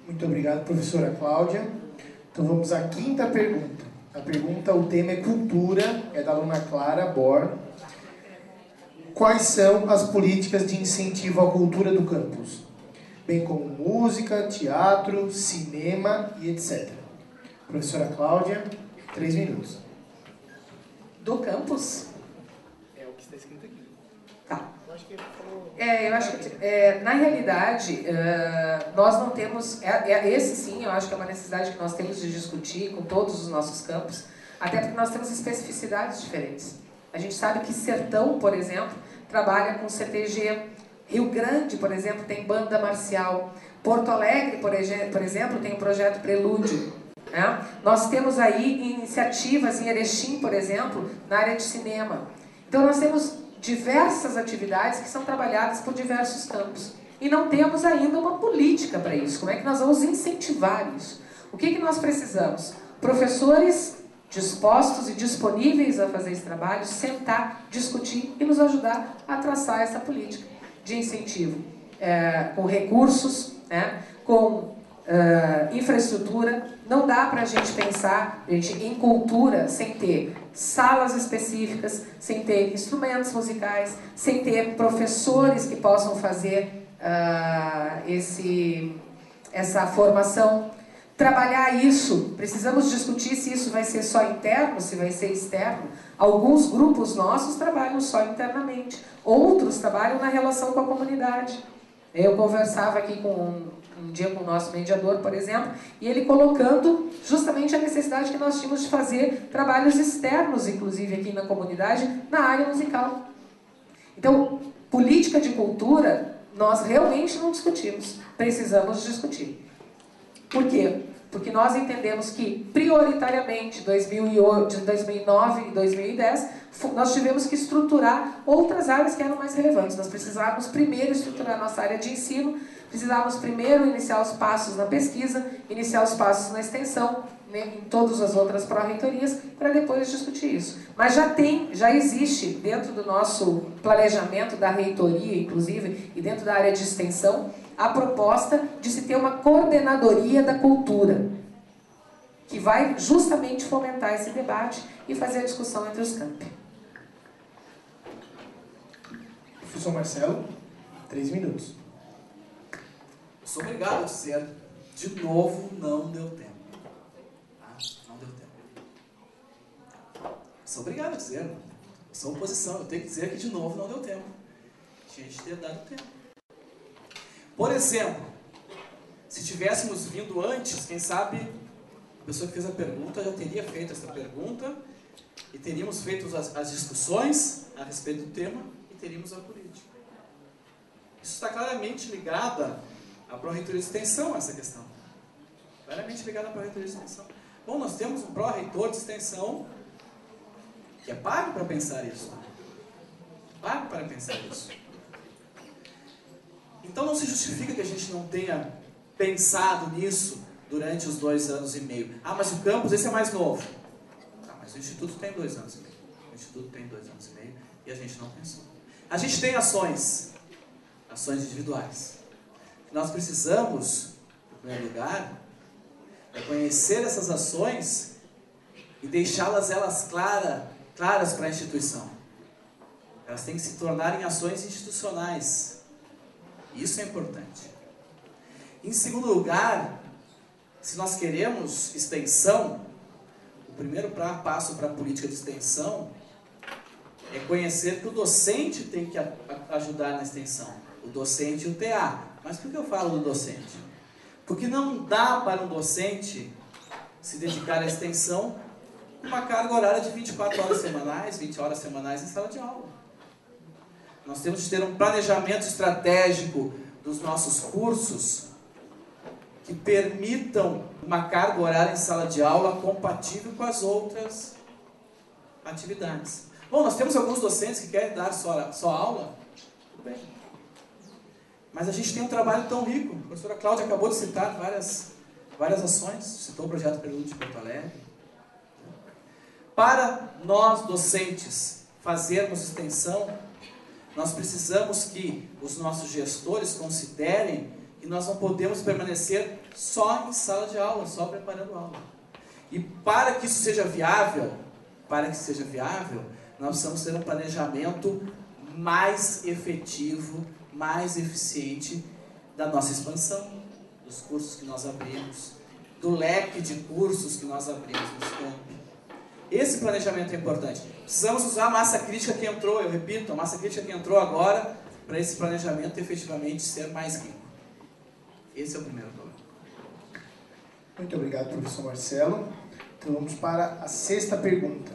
Muito obrigado, professora Cláudia. Então vamos à quinta pergunta. O tema é cultura, é da aluna Clara Bor. Quais são as políticas de incentivo à cultura do campus? Bem como música, teatro, cinema e etc. Professora Cláudia, 3 minutos. Do campus? É o que está escrito aqui. Tá. Eu acho que ele falou... Eu acho que, na realidade, nós não temos... esse sim, eu acho que é uma necessidade que nós temos de discutir com todos os nossos campos, até porque nós temos especificidades diferentes. A gente sabe que Sertão, por exemplo, trabalha com CTG. Rio Grande, por exemplo, tem banda marcial. Porto Alegre, por exemplo, tem o projeto Prelúdio. Né? Nós temos aí iniciativas em Erechim, por exemplo, na área de cinema. Então nós temos diversas atividades que são trabalhadas por diversos campos. E não temos ainda uma política para isso. Como é que nós vamos incentivar isso? O que nós precisamos? Professores dispostos e disponíveis a fazer esse trabalho, sentar, discutir e nos ajudar a traçar essa política de incentivo, com recursos, né, com infraestrutura. Não dá para a gente pensar, em cultura sem ter salas específicas, sem ter instrumentos musicais, sem ter professores que possam fazer essa formação. Trabalhar isso, precisamos discutir se isso vai ser só interno, se vai ser externo. Alguns grupos nossos trabalham só internamente, outros trabalham na relação com a comunidade. Eu conversava aqui um dia com o nosso mediador, por exemplo, e ele colocando justamente a necessidade que nós tínhamos de fazer trabalhos externos, inclusive aqui na comunidade, na área musical. Então, política de cultura, nós realmente não discutimos, precisamos discutir. Por quê? Porque nós entendemos que, prioritariamente, de 2009 e 2010, nós tivemos que estruturar outras áreas que eram mais relevantes. Nós precisávamos primeiro estruturar a nossa área de ensino, precisávamos primeiro iniciar os passos na pesquisa, iniciar os passos na extensão, né, em todas as outras pró-reitorias, para depois discutir isso. Mas já existe dentro do nosso planejamento da reitoria, inclusive, e dentro da área de extensão, a proposta de se ter uma coordenadoria da cultura, que vai justamente fomentar esse debate e fazer a discussão entre os campi. Professor Marcelo, 3 minutos. Sou obrigado a dizer, de novo, não deu tempo. Tá? Não deu tempo. Sou obrigado a dizer, sou oposição, eu tenho que dizer que de novo não deu tempo. Tinha de ter dado tempo. Por exemplo, se tivéssemos vindo antes, quem sabe a pessoa que fez a pergunta já teria feito essa pergunta e teríamos feito as discussões a respeito do tema e teríamos a política. Isso está claramente ligado à pró-reitoria de extensão, essa questão. Claramente ligado à pró-reitoria de extensão. Bom, nós temos um pró-reitor de extensão que é pago para pensar isso. Pago para pensar isso. Então não se justifica que a gente não tenha pensado nisso durante os 2 anos e meio. Ah, mas o campus, esse é mais novo. Ah, mas o Instituto tem 2 anos e meio. O Instituto tem 2 anos e meio e a gente não pensou. A gente tem ações individuais. Nós precisamos, em primeiro lugar, conhecer essas ações e deixá-las claras para a instituição. Elas têm que se tornarem ações institucionais. Isso é importante. Em segundo lugar, se nós queremos extensão, o primeiro passo para a política de extensão é conhecer que o docente tem que ajudar na extensão. O docente e o TA. Mas por que eu falo do docente? Porque não dá para um docente se dedicar à extensão uma carga horária de 24 horas semanais, 20 horas semanais em sala de aula. Nós temos de ter um planejamento estratégico dos nossos cursos que permitam uma carga horária em sala de aula compatível com as outras atividades. Bom, nós temos alguns docentes que querem dar só aula. Tudo bem. Mas a gente tem um trabalho tão rico. A professora Cláudia acabou de citar várias ações. Citou o projeto Prelúdio de Porto Alegre. Para nós, docentes, fazermos extensão, nós precisamos que os nossos gestores considerem e nós não podemos permanecer só em sala de aula, só preparando aula. E para que isso seja viável, nós precisamos ter um planejamento mais efetivo, mais eficiente da nossa expansão, dos cursos que nós abrimos, do leque de cursos que nós abrimos nos campi. Esse planejamento é importante. Precisamos usar a massa crítica que entrou, eu repito, a massa crítica que entrou agora, para esse planejamento efetivamente ser mais rico. Esse é o primeiro problema. Muito obrigado, professor Marcelo. Então vamos para a sexta pergunta.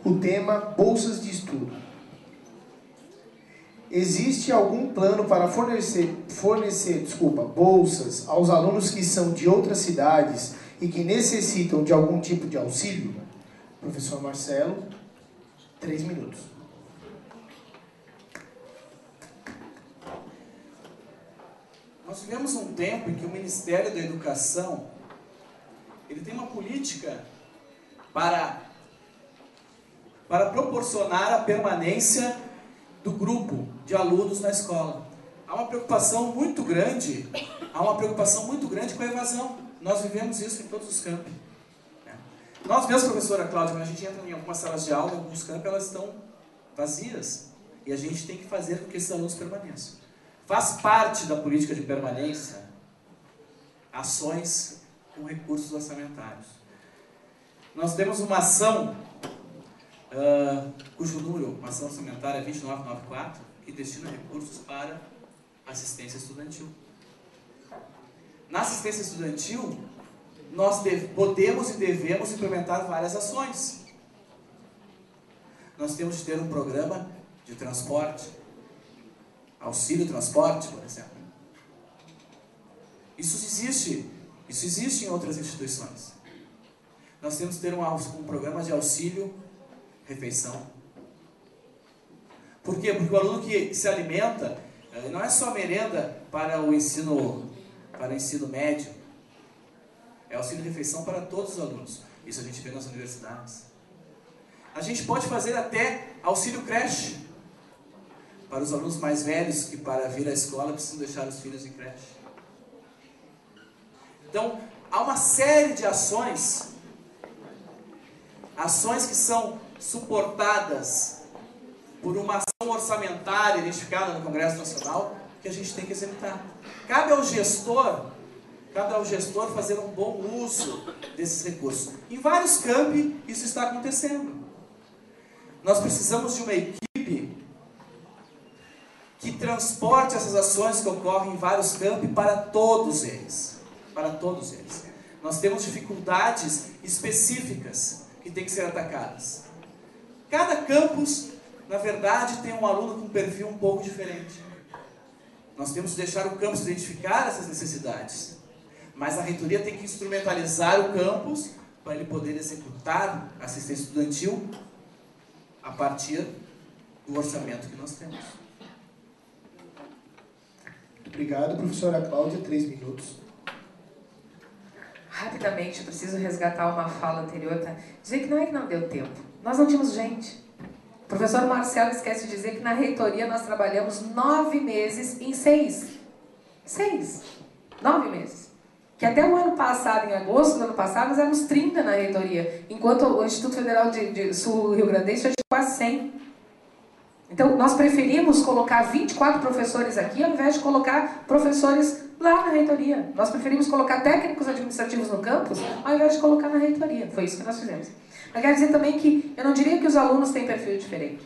O tema bolsas de estudo. Existe algum plano para fornecer bolsas aos alunos que são de outras cidades e que necessitam de algum tipo de auxílio? Professor Marcelo, 3 minutos. Nós vivemos um tempo em que o Ministério da Educação ele tem uma política para proporcionar a permanência do grupo de alunos na escola. Há uma preocupação muito grande com a evasão. Nós vivemos isso em todos os campi. Nós mesmos, professora Cláudia, quando a gente entra em algumas salas de aula, em alguns campi, elas estão vazias. E a gente tem que fazer com que esses alunos permaneçam. Faz parte da política de permanência ações com recursos orçamentários. Nós temos uma ação, cujo número, uma ação orçamentária 2994, que destina recursos para assistência estudantil. Na assistência estudantil, nós podemos e devemos implementar várias ações. Nós temos de ter um programa de transporte, auxílio transporte, por exemplo. Isso existe em outras instituições. Nós temos que ter um programa de auxílio refeição. Por quê? Porque o aluno que se alimenta não é só merenda para o ensino médio, é auxílio refeição para todos os alunos. Isso a gente vê nas universidades. A gente pode fazer até auxílio creche para os alunos mais velhos que para vir à escola precisam deixar os filhos em creche. Então, há uma série de ações que são suportadas por uma ação orçamentária identificada no Congresso Nacional que a gente tem que executar. Cabe ao gestor fazer um bom uso desses recursos. Em vários campi isso está acontecendo. Nós precisamos de uma equipe que transporte essas ações que ocorrem em vários campi para todos eles. Nós temos dificuldades específicas que têm que ser atacadas. Cada campus, na verdade, tem um aluno com um perfil um pouco diferente. Nós temos que deixar o campus identificar essas necessidades. Mas a reitoria tem que instrumentalizar o campus para ele poder executar a assistência estudantil a partir do orçamento que nós temos. Obrigado, professora Cláudia, 3 minutos. Rapidamente, eu preciso resgatar uma fala anterior. Tá? Dizer que não é que não deu tempo. Nós não tínhamos gente. O professor Marcelo esquece de dizer que na reitoria nós trabalhamos 9 meses em 6. 9 meses. Que até o ano passado, em agosto do ano passado, nós éramos 30 na reitoria. Enquanto o Instituto Federal de Sul Rio Grandense já tinha quase 100. Então, nós preferimos colocar 24 professores aqui, ao invés de colocar professores lá na reitoria. Nós preferimos colocar técnicos administrativos no campus, ao invés de colocar na reitoria. Foi isso que nós fizemos. Mas quero dizer também que eu não diria que os alunos têm perfil diferente.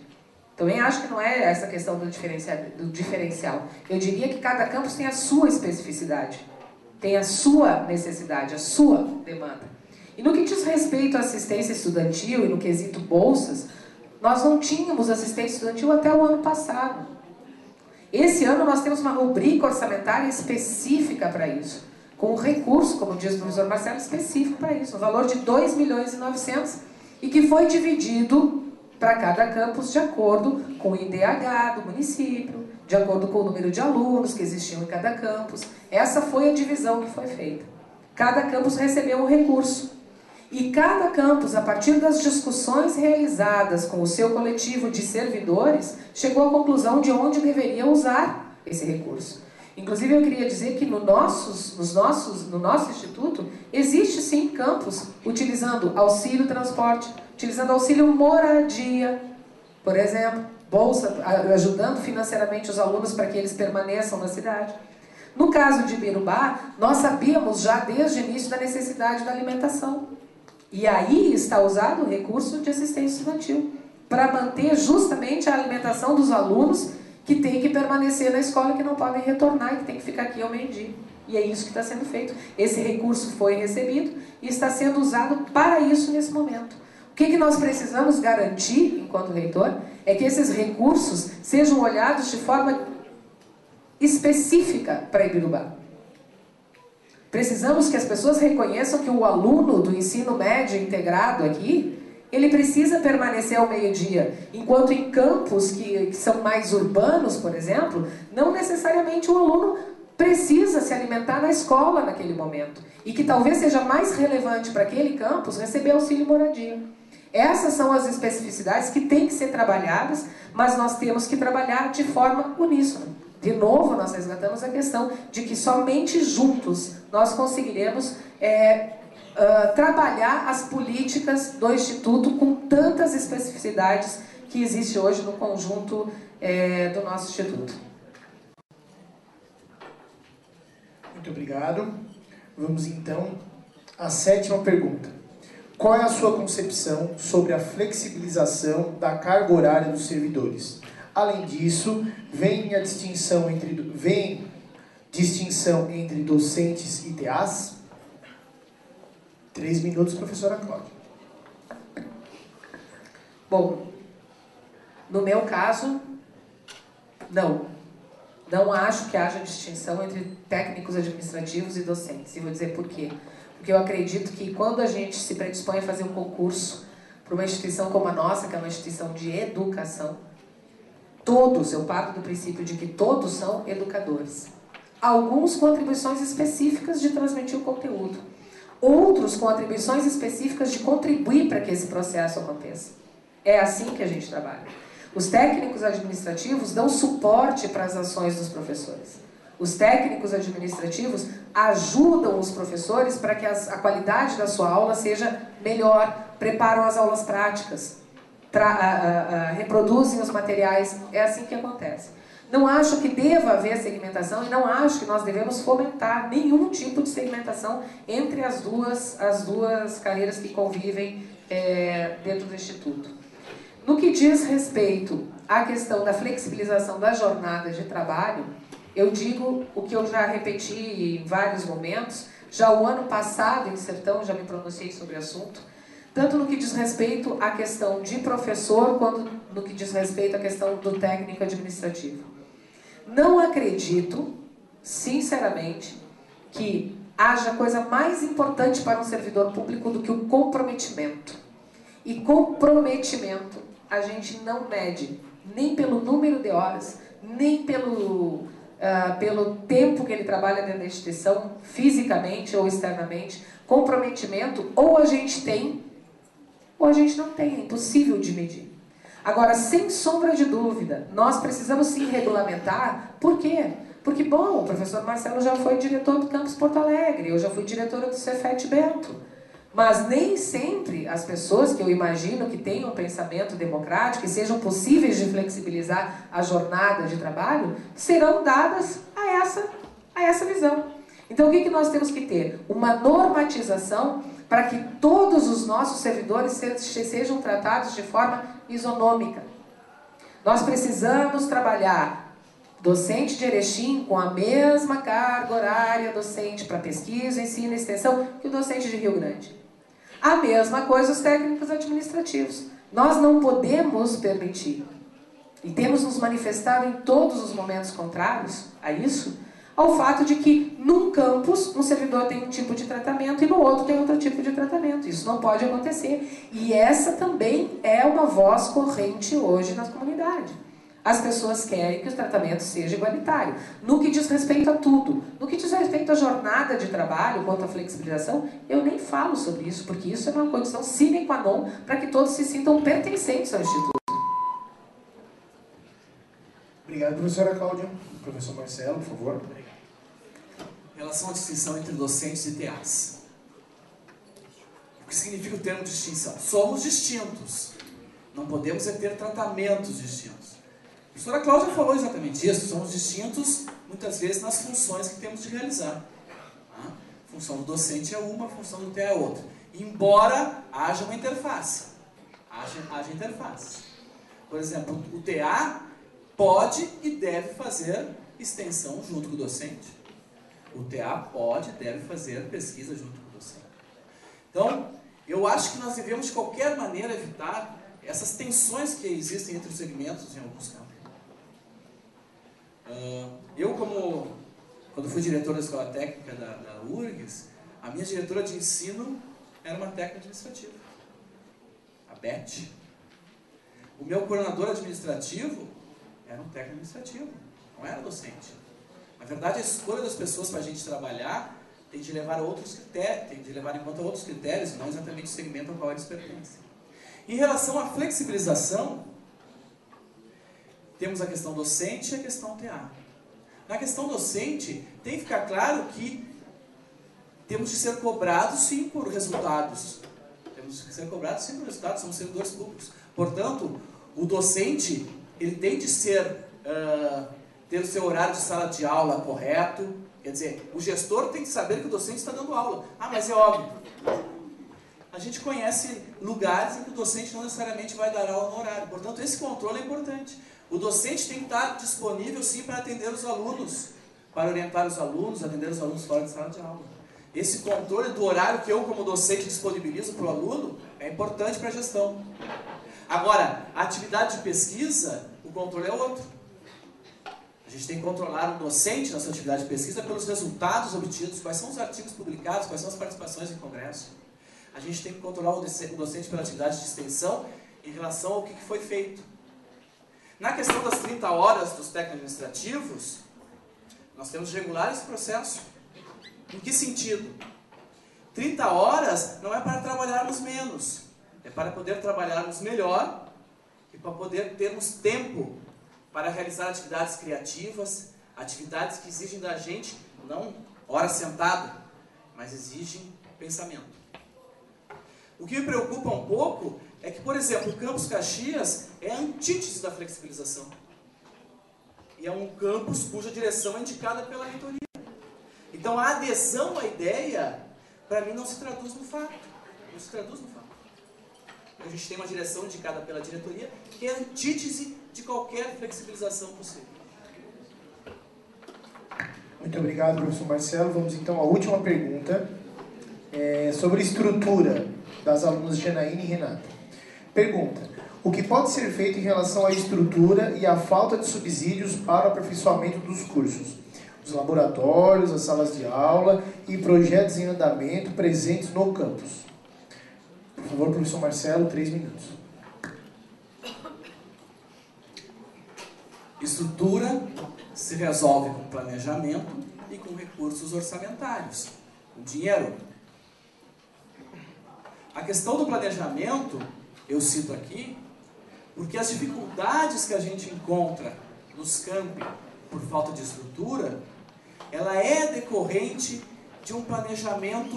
Também acho que não é essa questão do diferencial. Eu diria que cada campus tem a sua especificidade, tem a sua necessidade, a sua demanda. E no que diz respeito à assistência estudantil e no quesito bolsas, nós não tínhamos assistência estudantil até o ano passado. Esse ano nós temos uma rubrica orçamentária específica para isso, com um recurso, como diz o professor Marcelo, específico para isso, um valor de 2.900.000 e que foi dividido para cada campus de acordo com o IDH do município, de acordo com o número de alunos que existiam em cada campus. Essa foi a divisão que foi feita. Cada campus recebeu um recurso. E cada campus, a partir das discussões realizadas com o seu coletivo de servidores, chegou à conclusão de onde deveria usar esse recurso. Inclusive, eu queria dizer que no nosso instituto, existe sim campus utilizando auxílio transporte, utilizando auxílio moradia, por exemplo, bolsa, ajudando financeiramente os alunos para que eles permaneçam na cidade. No caso de Ibirubá, nós sabíamos já desde o início da necessidade da alimentação. E aí está usado o recurso de assistência estudantil, para manter justamente a alimentação dos alunos que têm que permanecer na escola, que não podem retornar e que têm que ficar aqui ao meio-dia. E é isso que está sendo feito. Esse recurso foi recebido e está sendo usado para isso nesse momento. O que nós precisamos garantir, enquanto reitor, é que esses recursos sejam olhados de forma específica para Ibirubá. Precisamos que as pessoas reconheçam que o aluno do ensino médio integrado aqui, ele precisa permanecer ao meio-dia, enquanto em campos que são mais urbanos, por exemplo, não necessariamente o aluno precisa se alimentar na escola naquele momento, e que talvez seja mais relevante para aquele campus receber auxílio moradia. Essas são as especificidades que têm que ser trabalhadas, mas nós temos que trabalhar de forma uníssona. De novo, nós resgatamos a questão de que somente juntos nós conseguiremos trabalhar as políticas do Instituto com tantas especificidades que existe hoje no conjunto do nosso Instituto. Muito obrigado. Vamos então à 7ª pergunta. Qual é a sua concepção sobre a flexibilização da carga horária dos servidores? Além disso, vem distinção entre docentes e TAs? 3 minutos, professora Cláudia. Bom, no meu caso, não. Não acho que haja distinção entre técnicos administrativos e docentes. E vou dizer por quê. Porque eu acredito que quando a gente se predispõe a fazer um concurso para uma instituição como a nossa, que é uma instituição de educação, todos, eu parto do princípio de que todos são educadores. Alguns com atribuições específicas de transmitir o conteúdo. Outros com atribuições específicas de contribuir para que esse processo aconteça. É assim que a gente trabalha. Os técnicos administrativos dão suporte para as ações dos professores. Os técnicos administrativos ajudam os professores para que a qualidade da sua aula seja melhor, preparam as aulas práticas, reproduzem os materiais. É assim que acontece. Não acho que deva haver segmentação e não acho que nós devemos fomentar nenhum tipo de segmentação entre as duas carreiras que convivem dentro do Instituto. No que diz respeito à questão da flexibilização da jornada de trabalho, eu digo o que eu já repeti em vários momentos, já o ano passado em Sertão já me pronunciei sobre o assunto, tanto no que diz respeito à questão de professor, quanto no que diz respeito à questão do técnico administrativo. Não acredito, sinceramente, que haja coisa mais importante para um servidor público do que o comprometimento. E comprometimento a gente não mede nem pelo número de horas, nem pelo tempo que ele trabalha dentro da instituição, fisicamente ou externamente. Comprometimento ou a gente tem, ou a gente não tem, é impossível de medir. Agora, sem sombra de dúvida, nós precisamos sim regulamentar. Por quê? Porque, bom, o professor Marcelo já foi diretor do Campus Porto Alegre, eu já fui diretora do Cefet Bento. Mas nem sempre as pessoas que eu imagino que tenham um pensamento democrático e sejam possíveis de flexibilizar a jornada de trabalho serão dadas a essa visão. Então, o que nós temos que ter? Uma normatização para que todos os nossos servidores sejam tratados de forma isonômica. Nós precisamos trabalhar docente de Erechim com a mesma carga horária docente para pesquisa, ensino e extensão que o docente de Rio Grande. A mesma coisa os técnicos administrativos. Nós não podemos permitir, e temos nos manifestado em todos os momentos contrários a isso, ao fato de que num campus um servidor tem um tipo de tratamento e no outro tem outro tipo de tratamento. Isso não pode acontecer. E essa também é uma voz corrente hoje na comunidade. As pessoas querem que o tratamento seja igualitário. No que diz respeito a tudo. No que diz respeito à jornada de trabalho, quanto à flexibilização, eu nem falo sobre isso, porque isso é uma condição sine qua non para que todos se sintam pertencentes ao Instituto. Obrigado, professora Cláudia. Professor Marcelo, por favor. Obrigado. em relação à distinção entre docentes e TAs. O que significa o termo distinção? Somos distintos. Não podemos ter tratamentos distintos. A professora Cláudia falou exatamente isso. Somos distintos, muitas vezes, nas funções que temos de realizar. A função do docente é uma, a função do TA é outra. Embora haja uma interface. Haja interface. Por exemplo, o TA pode e deve fazer extensão junto com o docente. O TA pode e deve fazer pesquisa junto com o docente. Então, eu acho que nós devemos, de qualquer maneira, evitar essas tensões que existem entre os segmentos em alguns campos. Eu, quando fui diretor da Escola Técnica da URGS, a minha diretora de ensino era uma técnica administrativa, a Beth. O meu coordenador administrativo era um técnico administrativo, não era docente. Na verdade, a escolha das pessoas para a gente trabalhar tem de levar a outros critérios, tem de levar em conta outros critérios, não exatamente o segmento ao qual eles pertencem. Em relação à flexibilização, temos a questão docente e a questão TA. Na questão docente, tem que ficar claro que temos de ser cobrados sim por resultados. Temos que ser cobrados sim por resultados, somos servidores públicos. Portanto, o docente, ele tem de ter o seu horário de sala de aula correto. Quer dizer, o gestor tem que saber que o docente está dando aula. Ah, mas é óbvio. A gente conhece lugares em que o docente não necessariamente vai dar aula no horário. Portanto, esse controle é importante. O docente tem que estar disponível, sim, para atender os alunos, para orientar os alunos, atender os alunos fora de sala de aula. Esse controle do horário que eu, como docente, disponibilizo para o aluno é importante para a gestão. Agora, a atividade de pesquisa, o controle é outro. A gente tem que controlar o docente na sua atividade de pesquisa pelos resultados obtidos, quais são os artigos publicados, quais são as participações em congresso. A gente tem que controlar o docente pela atividade de extensão em relação ao que foi feito. Na questão das 30 horas dos técnicos administrativos, nós temos de regular esse processo. Em que sentido? 30 horas não é para trabalharmos menos, é para poder trabalharmos melhor e para poder termos tempo para realizar atividades criativas, atividades que exigem da gente, não hora sentada, mas exigem pensamento. O que me preocupa um pouco é que, por exemplo, o Campus Caxias é a antítese da flexibilização. E é um campus cuja direção é indicada pela reitoria. Então, a adesão à ideia, para mim, não se traduz no fato. Não se traduz no fato. A gente tem uma direção indicada pela diretoria, que é a antítese de qualquer flexibilização possível. Muito obrigado, professor Marcelo. Vamos então à última pergunta, sobre a estrutura das alunas Janaína e Renata. Pergunta: o que pode ser feito em relação à estrutura e à falta de subsídios para o aperfeiçoamento dos cursos? Os laboratórios, as salas de aula e projetos em andamento presentes no campus. Por favor, professor Marcelo, 3 minutos. Estrutura se resolve com planejamento e com recursos orçamentários, com dinheiro. A questão do planejamento, eu cito aqui, porque as dificuldades que a gente encontra nos campi por falta de estrutura, ela é decorrente de um planejamento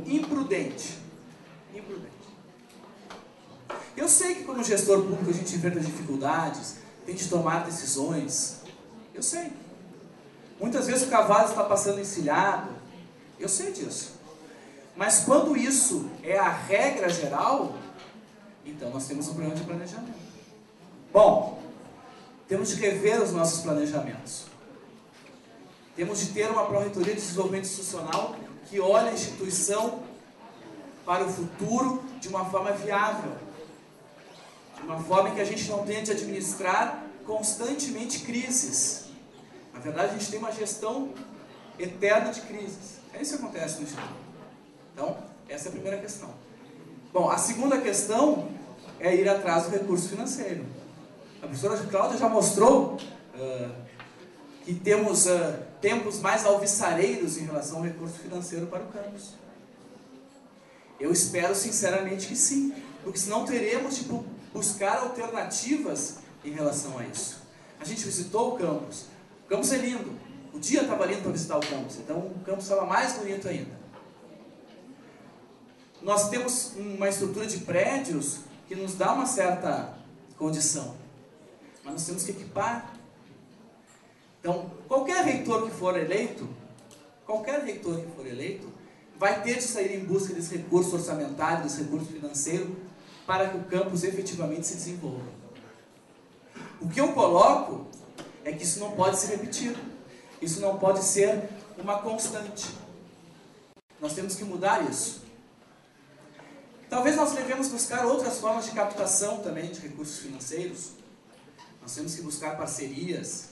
imprudente. Eu sei que como gestor público a gente enfrenta dificuldades, tem de tomar decisões, eu sei. Muitas vezes o cavalo está passando encilhado, eu sei disso. Mas quando isso é a regra geral, então nós temos um problema de planejamento. Bom, temos de rever os nossos planejamentos. Temos de ter uma Pró-Reitoria de Desenvolvimento Institucional que olhe a instituição para o futuro de uma forma viável. De uma forma em que a gente não tenha de administrar constantemente crises. Na verdade, a gente tem uma gestão eterna de crises. É isso que acontece no Instituto. Então, essa é a primeira questão. Bom, a segunda questão é ir atrás do recurso financeiro. A professora Cláudia já mostrou que temos tempos mais alvissareiros em relação ao recurso financeiro para o campus. Eu espero sinceramente que sim, porque senão teremos de buscar alternativas em relação a isso. A gente visitou o campus é lindo, O dia estava lindo para visitar o campus, então o campus estava mais bonito ainda. Nós temos uma estrutura de prédios que nos dá uma certa condição, mas nós temos que equipar. Então, qualquer reitor que for eleito, vai ter de sair em busca desse recurso orçamentário, desse recurso financeiro, para que o campus efetivamente se desenvolva. O que eu coloco é que isso não pode ser repetido. Isso não pode ser uma constante. Nós temos que mudar isso. Talvez nós devemos buscar outras formas de captação também de recursos financeiros. Nós temos que buscar parcerias.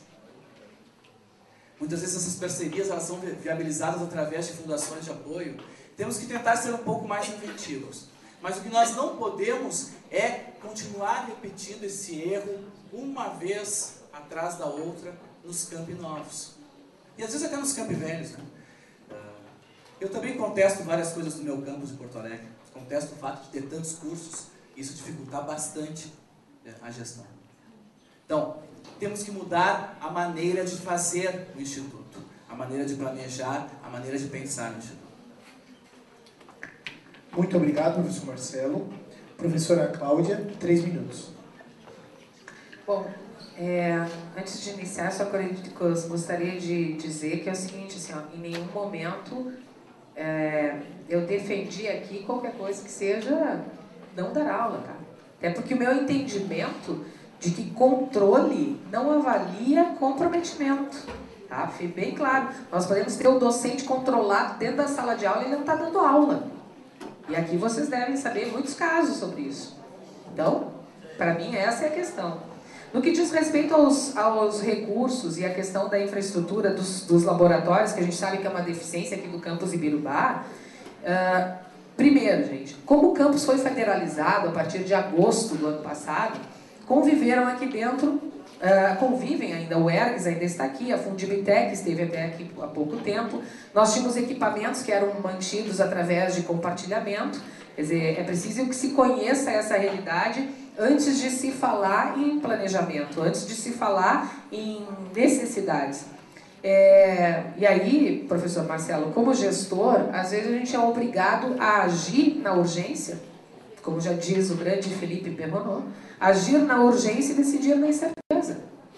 Muitas vezes essas parcerias elas são viabilizadas através de fundações de apoio. Temos que tentar ser um pouco mais inventivos. Mas o que nós não podemos é continuar repetindo esse erro uma vez atrás da outra nos campi novos. E às vezes até nos campi velhos, né? Eu também contesto várias coisas do meu campus de Porto Alegre. Contesto o fato de ter tantos cursos. Isso dificultar bastante a gestão. Então, temos que mudar a maneira de fazer o Instituto, a maneira de planejar, a maneira de pensar no Instituto. Muito obrigado, professor Marcelo. Professora Cláudia, 3 minutos. Bom, antes de iniciar, só gostaria de dizer que é o seguinte, assim, ó, em nenhum momento eu defendi aqui qualquer coisa que seja não dar aula, tá? Até porque o meu entendimento de que controle não avalia comprometimento, tá? Fique bem claro. Nós podemos ter o docente controlado dentro da sala de aula e ele não está dando aula. E aqui vocês devem saber muitos casos sobre isso. Então, para mim, essa é a questão. No que diz respeito aos recursos e a questão da infraestrutura dos laboratórios, que a gente sabe que é uma deficiência aqui do campus Ibirubá, primeiro, gente, como o campus foi federalizado a partir de agosto do ano passado, conviveram aqui dentro, convivem ainda, o ERGS ainda está aqui, a Fundibitec esteve até aqui há pouco tempo, nós tínhamos equipamentos que eram mantidos através de compartilhamento, quer dizer, é preciso que se conheça essa realidade antes de se falar em planejamento, antes de se falar em necessidades. E aí, professor Marcelo, como gestor, às vezes a gente é obrigado a agir na urgência, como já diz o grande Felipe Perronot, agir na urgência e decidir na incerteza.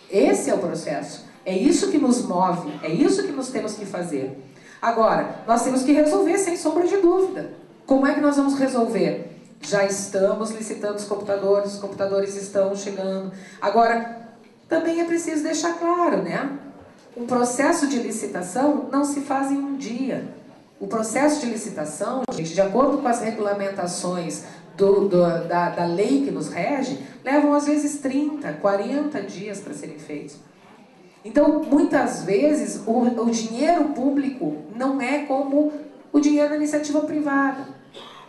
Esse é o processo. É isso que nos move, é isso que nós temos que fazer. Agora, nós temos que resolver sem sombra de dúvida. Como é que nós vamos resolver? Já estamos licitando os computadores estão chegando. Agora, também é preciso deixar claro, né? O processo de licitação não se faz em um dia. O processo de licitação, gente, de acordo com as regulamentações da lei que nos rege, levam às vezes 30, 40 dias para serem feitos. Então, muitas vezes, o dinheiro público não é como o dinheiro da iniciativa privada.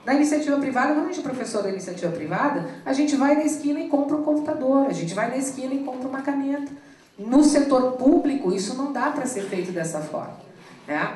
Na iniciativa privada, normalmente o professor da iniciativa privada, a gente vai na esquina e compra um computador, a gente vai na esquina e compra uma caneta. No setor público, isso não dá para ser feito dessa forma, né?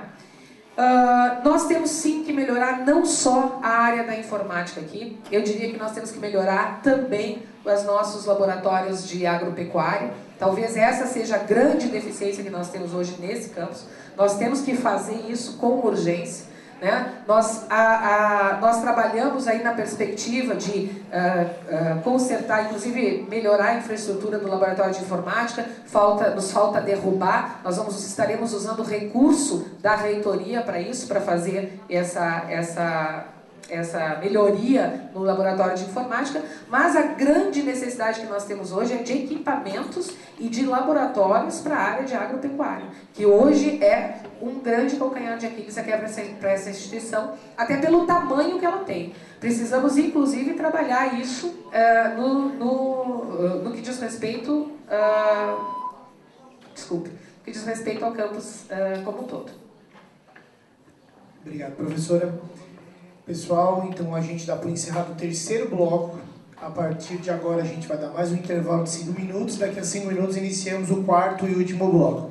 Nós temos sim que melhorar não só a área da informática aqui, eu diria que nós temos que melhorar também os nossos laboratórios de agropecuária. Talvez essa seja a grande deficiência que nós temos hoje nesse campus. Nós temos que fazer isso com urgência, né? Nós trabalhamos aí na perspectiva de consertar, inclusive melhorar a infraestrutura do laboratório de informática. Nos falta derrubar, estaremos usando o recurso da reitoria para isso, para fazer essa melhoria no laboratório de informática, mas a grande necessidade que nós temos hoje é de equipamentos e de laboratórios para a área de agropecuária, que hoje é um grande calcanhar de Aquiles aqui para essa instituição, até pelo tamanho que ela tem. Precisamos, inclusive, trabalhar isso no que diz respeito, no que diz respeito ao campus como um todo. Obrigado, professora. Pessoal, então a gente dá por encerrado o terceiro bloco. A partir de agora a gente vai dar mais um intervalo de 5 minutos. Daqui a 5 minutos iniciamos o quarto e último bloco.